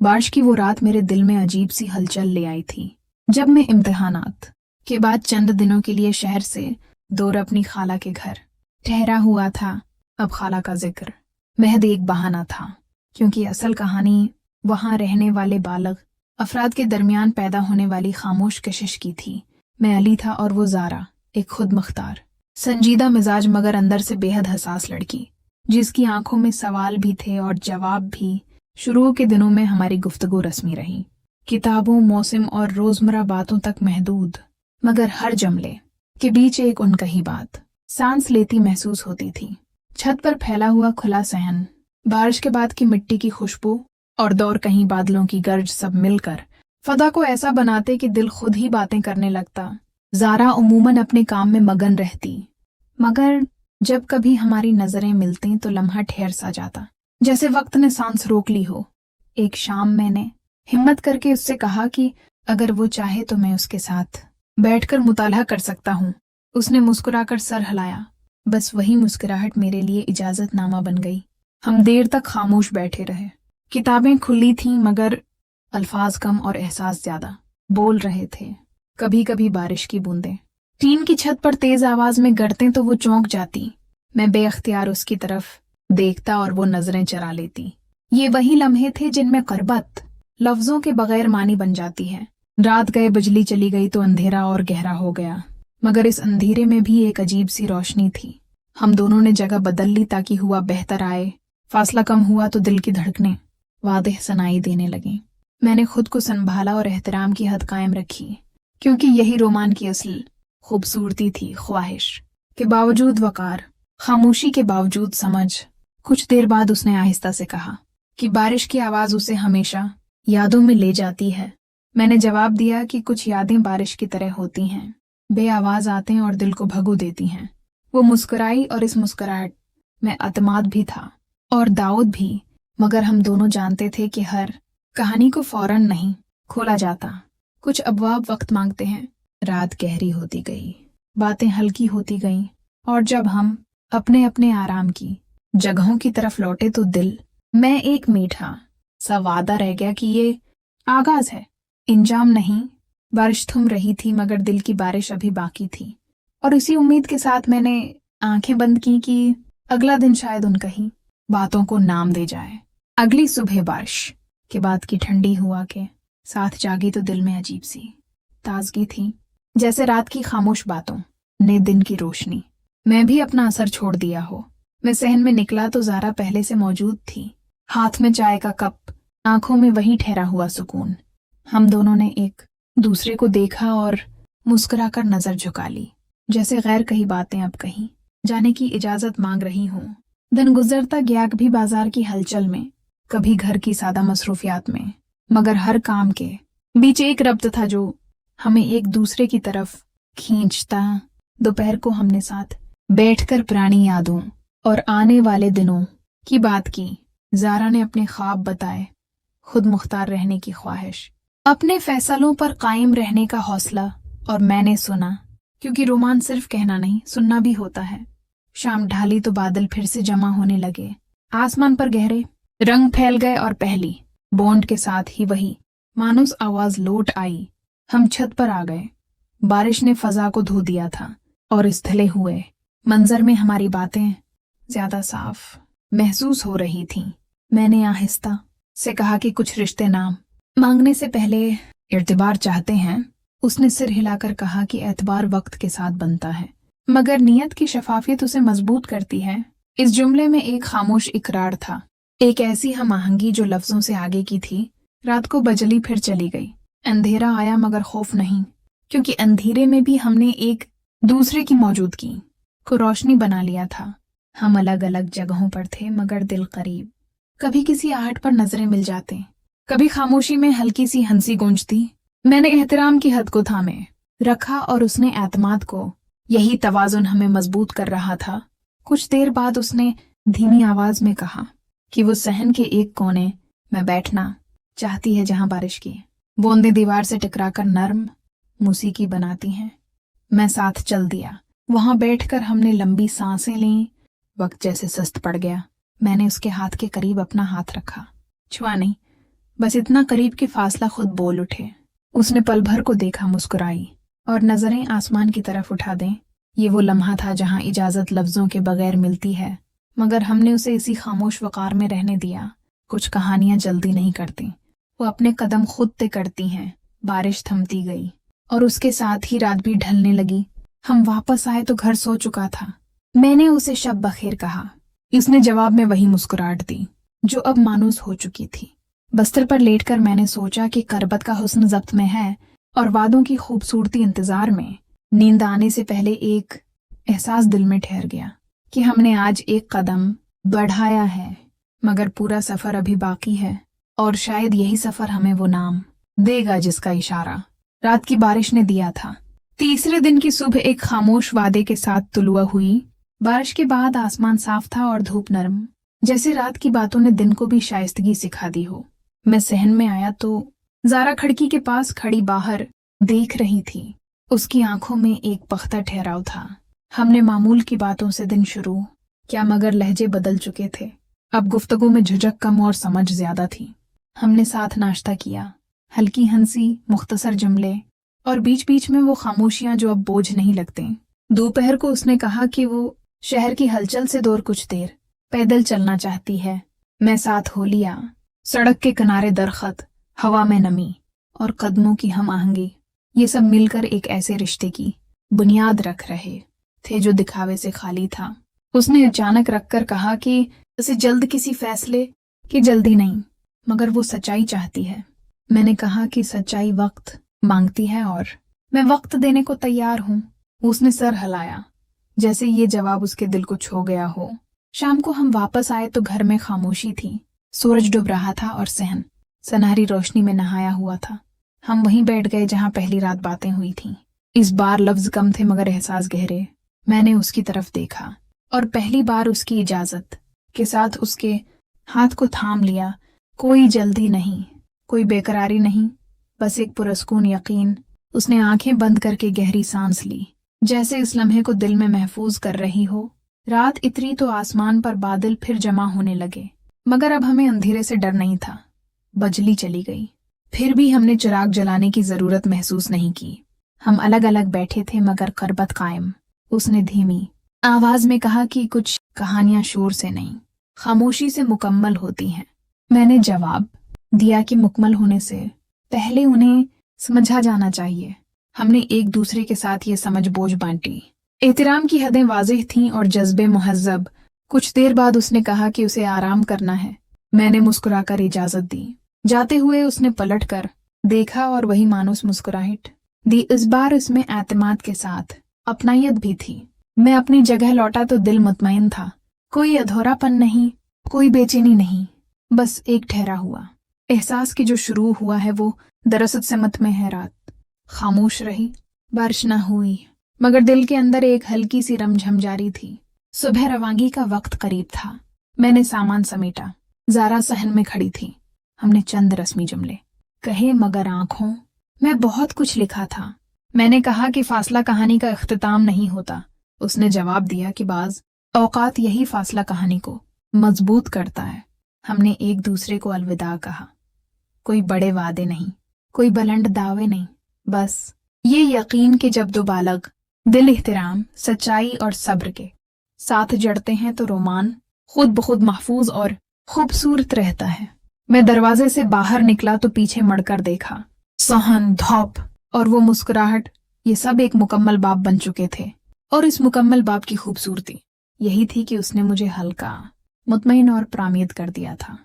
बारिश की वो रात मेरे दिल में अजीब सी हलचल ले आई थी। जब मैं इम्तिहानात के बाद चंद दिनों के लिए शहर से दूर अपनी खाला के घर ठहरा हुआ था, अब खाला का जिक्र महज एक बहाना था, क्योंकि असल कहानी वहां रहने वाले बालग अफराद के दरमियान पैदा होने वाली खामोश कशिश की थी। मैं अली था और वो ज़ारा, एक खुद मुख्तार, संजीदा मिजाज मगर अंदर से बेहद हसास लड़की, जिसकी आंखों में सवाल भी थे और जवाब भी। शुरू के दिनों में हमारी गुफ्तगू रस्मी रही, किताबों, मौसम और रोजमर्रा बातों तक महदूद, मगर हर जमले के बीच एक उनकही बात सांस लेती महसूस होती थी। छत पर फैला हुआ खुला सहन, बारिश के बाद की मिट्टी की खुशबू और दौर कहीं बादलों की गर्ज सब मिलकर फदा को ऐसा बनाते कि दिल खुद ही बातें करने लगता। ज़ारा उमूमन अपने काम में मगन रहती, मगर जब कभी हमारी नजरें मिलती तो लम्हा ठहर सा जाता, जैसे वक्त ने सांस रोक ली हो। एक शाम मैंने हिम्मत करके उससे कहा कि अगर वो चाहे तो मैं उसके साथ बैठकर मुताला कर सकता हूँ। उसने मुस्कुराकर सर हिलाया। बस वही मुस्कुराहट मेरे लिए इजाजतनामा बन गई। हम देर तक खामोश बैठे रहे। किताबें खुली थीं मगर अल्फाज कम और एहसास ज्यादा बोल रहे थे। कभी कभी बारिश की बूंदें टीन की छत पर तेज आवाज में गड़ते तो वो चौंक जाती। मैं बेअख्तियार उसकी तरफ देखता और वो नजरें चरा लेती। ये वही लम्हे थे जिनमें क़ुर्बत लफ्जों के बगैर मानी बन जाती है। रात गए, बिजली चली गई तो अंधेरा और गहरा हो गया, मगर इस अंधेरे में भी एक अजीब सी रोशनी थी। हम दोनों ने जगह बदल ली ताकि हुआ बेहतर आए। फासला कम हुआ तो दिल की धड़कनें वादेह सुनाई देने लगी। मैंने खुद को संभाला और एहतराम की हद कायम रखी, क्योंकि यही रोमान की असल खूबसूरती थी। ख्वाहिश के बावजूद वकार, खामोशी के बावजूद समझ। कुछ देर बाद उसने आहिस्ता से कहा कि बारिश की आवाज उसे हमेशा यादों में ले जाती है। मैंने जवाब दिया कि कुछ यादें बारिश की तरह होती हैं, बेआवाज आते हैं और दिल को भगो देती हैं। वो मुस्कुराई और इस मुस्कुराहट में अतमाद भी था और दाऊद भी, मगर हम दोनों जानते थे कि हर कहानी को फौरन नहीं खोला जाता। कुछ अबवाब वक्त मांगते हैं। रात गहरी होती गई, बातें हल्की होती गईं, और जब हम अपने अपने आराम की जगहों की तरफ लौटे तो दिल में एक मीठा सा वादा रह गया कि ये आगाज है, इंजाम नहीं। बारिश थम रही थी मगर दिल की बारिश अभी बाकी थी, और इसी उम्मीद के साथ मैंने आंखें बंद की कि अगला दिन शायद उन कहीं बातों को नाम दे जाए। अगली सुबह बारिश के बाद की ठंडी हुआ के साथ जागी तो दिल में अजीब सी ताजगी थी, जैसे रात की खामोश बातों ने दिन की रोशनी मैं भी अपना असर छोड़ दिया हो। मैं सहन में निकला तो ज़ारा पहले से मौजूद थी, हाथ में चाय का कप, आंखों में वही ठहरा हुआ सुकून। हम दोनों ने एक दूसरे को देखा और मुस्कुराकर नजर झुका ली, जैसे गैर कही बातें अब कहीं जाने की इजाजत मांग रही हों। दिन गुजरता गया, कभी बाजार की हलचल में, कभी घर की सादा मसरूफियात में, मगर हर काम के बीच एक रब्त था जो हमें एक दूसरे की तरफ खींचता। दोपहर को हमने साथ बैठकर पुरानी यादों और आने वाले दिनों की बात की। ज़ारा ने अपने ख्वाब बताए, खुद मुख्तार रहने की ख्वाहिश, अपने फैसलों पर कायम रहने का हौसला, और मैंने सुना, क्योंकि रोमान सिर्फ कहना नहीं, सुनना भी होता है। शाम ढाली तो बादल फिर से जमा होने लगे, आसमान पर गहरे रंग फैल गए और पहली बूंद के साथ ही वही मानूस आवाज लौट आई। हम छत पर आ गए। बारिश ने फजा को धो दिया था और इस ढले हुए मंजर में हमारी बातें ज्यादा साफ महसूस हो रही थीं। मैंने आहिस्ता से कहा कि कुछ रिश्ते नाम मांगने से पहले इर्तिबार चाहते हैं। उसने सिर हिलाकर कहा कि एतबार वक्त के साथ बनता है, मगर नियत की शफाफियत उसे मजबूत करती है। इस जुमले में एक खामोश इकरार था, एक ऐसी हम आहंगी जो लफ्जों से आगे की थी। रात को बजली फिर चली गई। अंधेरा आया मगर खौफ नहीं, क्योंकि अंधेरे में भी हमने एक दूसरे की मौजूदगी को रोशनी बना लिया था। हम अलग अलग जगहों पर थे मगर दिल करीब। कभी किसी आहट पर नजरें मिल जाते, कभी खामोशी में हल्की सी हंसी गूंजती। मैंने एहतराम की हद को थामे रखा और उसने एतमाद को। यही तवाजुन हमें मजबूत कर रहा था। कुछ देर बाद उसने धीमी आवाज में कहा कि वो सहन के एक कोने में बैठना चाहती है, जहां बारिश की बूंदें दीवार से टकराकर नर्म मौसीकी बनाती हैं। मैं साथ चल दिया। वहां बैठकर हमने लंबी सांसें लीं। वक्त जैसे सुस्त पड़ गया। मैंने उसके हाथ के करीब अपना हाथ रखा, छुआ नहीं, बस इतना करीब कि फासला खुद बोल उठे। उसने पल भर को देखा, मुस्कुराई और नजरें आसमान की तरफ उठा दें। ये वो लम्हा था जहां इजाजत लफ्जों के बगैर मिलती है, मगर हमने उसे इसी खामोश वकार में रहने दिया। कुछ कहानियां जल्दी नहीं करती, वो अपने कदम खुद तय करती हैं। बारिश थमती गई और उसके साथ ही रात भी ढलने लगी। हम वापस आए तो घर सो चुका था। मैंने उसे शब बखेर कहा। उसने जवाब में वही मुस्कुराहट दी जो अब मानूस हो चुकी थी। बस्तर पर लेटकर मैंने सोचा कि करबत का हुस्न जब्त में है और वादों की खूबसूरती इंतजार में। नींद आने से पहले एक एहसास दिल में ठहर गया कि हमने आज एक कदम बढ़ाया है, मगर पूरा सफर अभी बाकी है और शायद यही सफर हमें वो नाम देगा जिसका इशारा रात की बारिश ने दिया था। तीसरे दिन की सुबह एक खामोश वादे के साथ तुलुआ हुई। बारिश के बाद आसमान साफ था और धूप नरम, जैसे रात की बातों ने दिन को भी शाइस्तगी सिखा दी हो। मैं सहन में आया तो ज़ारा खिड़की के पास खड़ी बाहर देख रही थी। उसकी आंखों में एक पख्ता ठहराव था। हमने मामूल की बातों से दिन शुरू किया, मगर लहजे बदल चुके थे। अब गुफ्तगू में झिझक कम और समझ ज्यादा थी। हमने साथ नाश्ता किया, हल्की हंसी, मुख्तसर जुमले और बीच बीच में वो खामोशियां जो अब बोझ नहीं लगते। दोपहर को उसने कहा कि वो शहर की हलचल से दूर कुछ देर पैदल चलना चाहती है। मैं साथ हो लिया। सड़क के किनारे दरख्त, हवा में नमी और कदमों की हम आहंगी, ये सब मिलकर एक ऐसे रिश्ते की बुनियाद रख रहे थे जो दिखावे से खाली था। उसने अचानक रखकर कहा कि उसे जल्द किसी फैसले की जल्दी नहीं, मगर वो सच्चाई चाहती है। मैंने कहा कि सच्चाई वक्त मांगती है और मैं वक्त देने को तैयार हूँ। उसने सर हिलाया, जैसे ये जवाब उसके दिल को छू गया हो। शाम को हम वापस आए तो घर में खामोशी थी। सूरज डूब रहा था और सहन सनहरी रोशनी में नहाया हुआ था। हम वहीं बैठ गए जहां पहली रात बातें हुई थीं। इस बार लफ्ज कम थे मगर एहसास गहरे। मैंने उसकी तरफ देखा और पहली बार उसकी इजाजत के साथ उसके हाथ को थाम लिया। कोई जल्दी नहीं, कोई बेकरारी नहीं, बस एक पुरस्कून यकीन। उसने आंखें बंद करके गहरी सांस ली, जैसे इस लम्हे को दिल में महफूज कर रही हो। रात इतनी तो आसमान पर बादल फिर जमा होने लगे, मगर अब हमें अंधेरे से डर नहीं था। बजली चली गई, फिर भी हमने चिराग जलाने की जरूरत महसूस नहीं की। हम अलग अलग बैठे थे मगर करबत कायम। उसने धीमी आवाज में कहा कि कुछ कहानियां शोर से नहीं, खामोशी से मुकम्मल होती हैं। मैंने जवाब दिया कि मुकम्मल होने से पहले उन्हें समझा जाना चाहिए। हमने एक दूसरे के साथ ये समझ बोझ बांटी। एहतराम की हदें वाज़ेह थीं और जज्बे मुहज्जब। कुछ देर बाद उसने कहा कि उसे आराम करना है। मैंने मुस्कुराकर इजाजत दी। जाते हुए उसने पलटकर देखा और वही मानूस मुस्कुराहट दी। इस बार उसमें एतमाद के साथ अपनायत भी थी। मैं अपनी जगह लौटा तो दिल मुतमईन था। कोई अधूरापन नहीं, कोई बेचैनी नहीं, बस एक ठहरा हुआ एहसास कि जो शुरू हुआ है वो दरअसल समत में है। रात खामोश रही, बारिश न हुई, मगर दिल के अंदर एक हल्की सी रमझम जारी थी। सुबह रवांगी का वक्त करीब था। मैंने सामान समेटा। ज़ारा सहन में खड़ी थी। हमने चंद रस्मी जुमले कहे, मगर आंखों में बहुत कुछ लिखा था। मैंने कहा कि फासला कहानी का इख्तिताम नहीं होता। उसने जवाब दिया कि बाज औकात यही फासला कहानी को मजबूत करता है। हमने एक दूसरे को अलविदा कहा। कोई बड़े वादे नहीं, कोई बुलंद दावे नहीं, बस ये यकीन कि जब दो बालग दिल एहतराम, सच्चाई और सब्र के साथ जड़ते हैं तो रोमान खुद बखुद महफूज और खूबसूरत रहता है। मैं दरवाजे से बाहर निकला तो पीछे मुड़कर देखा। सहन, धौप और वो मुस्कुराहट, ये सब एक मुकम्मल बाब बन चुके थे। और इस मुकम्मल बाब की खूबसूरती यही थी कि उसने मुझे हल्का, मुतमईन और प्रामीद कर दिया था।